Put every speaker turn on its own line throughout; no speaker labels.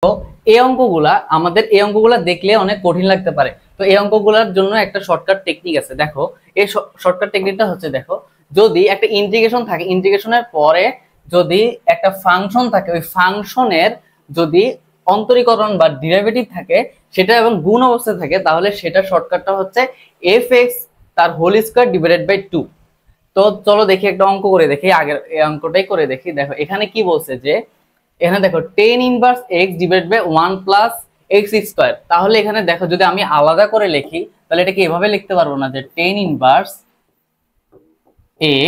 তো এই অঙ্কগুলা আমাদের এই অঙ্কগুলা দেখলে অনেক কঠিন লাগতে পারে। তো এই অঙ্কগুলোর জন্য একটা শর্টকাট টেকনিক আছে। দেখো এই শর্টকাট টেকনিকটা হচ্ছে, দেখো যদি একটা ইন্টিগ্রেশন থাকে, ইন্টিগ্রেশনের পরে যদি একটা ফাংশন থাকে, ওই ফাংশনের যদি অন্তরীকরণ বা ডেরিভেটিভ থাকে সেটা এবং গুণ অবস্থায় থাকে, তাহলে সেটা শর্টকাটটা হচ্ছে f(x) তার হোল স্কয়ার ডিভাইডেড বাই 2। তো চলো দেখি একটা অঙ্ক করে দেখি, আগের এই অঙ্কটাই করে দেখি। দেখো এখানে কি বলছে যে, এখানে দেখো tan inverse x divide by 1 plus x square. তাহলে এখানে দেখো যদি আমি আলাদা করে লিখি তাহলে এটাকে এভাবে লিখতে পারবো না যে tan inverse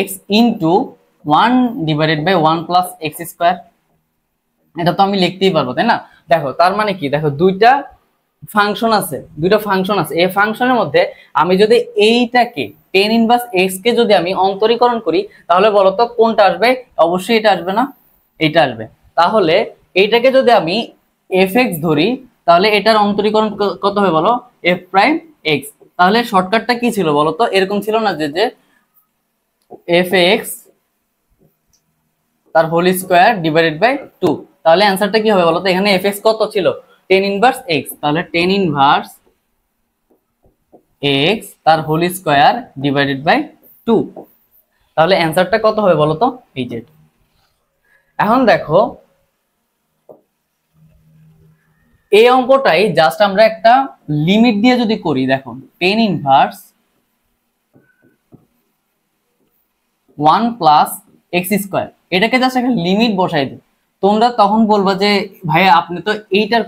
x into 1 divided by 1 plus x square. এটা তো আমি লিখতেই পারবো, তাই না? দেখো তার মানে কি, দেখো দুইটা ফাংশন আছে, এই ফাংশনের মধ্যে আমি যদি এইটাকে tan ইনভার্স x কে যদি আমি অন্তরীকরণ করি তাহলে বলো তো কোনটা আসবে? অবশ্যই এটা আসবে না, এটা আসবে। তাহলে এইটাকে যদি আমি fx ধরি তাহলে এটার অন্তরীকরণ কত হবে বলো? f prime x। তাহলে শর্টকাটটা কি ছিল বলো তো? এরকম ছিল না যে fx তার হোল স্কয়ার ডিভাইডেড বাই 2। তাহলে অ্যানসারটা কি হবে বলো তো? এখানে fx কত ছিল? tan inverse x। তাহলে tan ইনভার্স x তার হোল স্কয়ার ডিভাইডেড বাই 2। তাহলে অ্যানসারটা কত হবে বলো তো? এই যে। এখন দেখো এই অঙ্কটাই জাস্ট আমরা একটা লিমিট দিয়ে যদি করি, দেখো tan inverse 1 plus x square, এটাকে জাস্ট একটা লিমিট বসাই দিই। তোমরা তখন বলবা যে ভাইয়া আপনি তো এইটার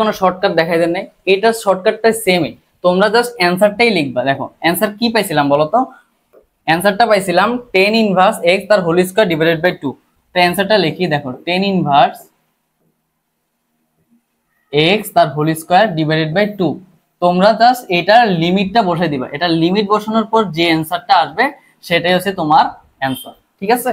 কোনো শর্টকাট দেখাই দেন নাই, এটার শর্টকাটটা সেমই, তোমরা জাস্ট অ্যানসারটাই লিখবা। দেখো অ্যানসার কি পাইছিলাম বলো তো? অ্যানসারটা পাইছিলাম tan ইনভার্স x তার হোল স্কয়ার ডিভাইডেড বাই 2। তো অ্যানসারটা লিখি, দেখো tan ইনভার্স x তার হোল স্কয়ার ডিভাইডেড বাই 2। তোমরা জাস্ট এটার লিমিটটা বসাই দিবা, এটা লিমিট বসানোর পর যে অ্যানসারটা আসবে সেটাই হচ্ছে তোমার অ্যানসার। ঠিক আছে?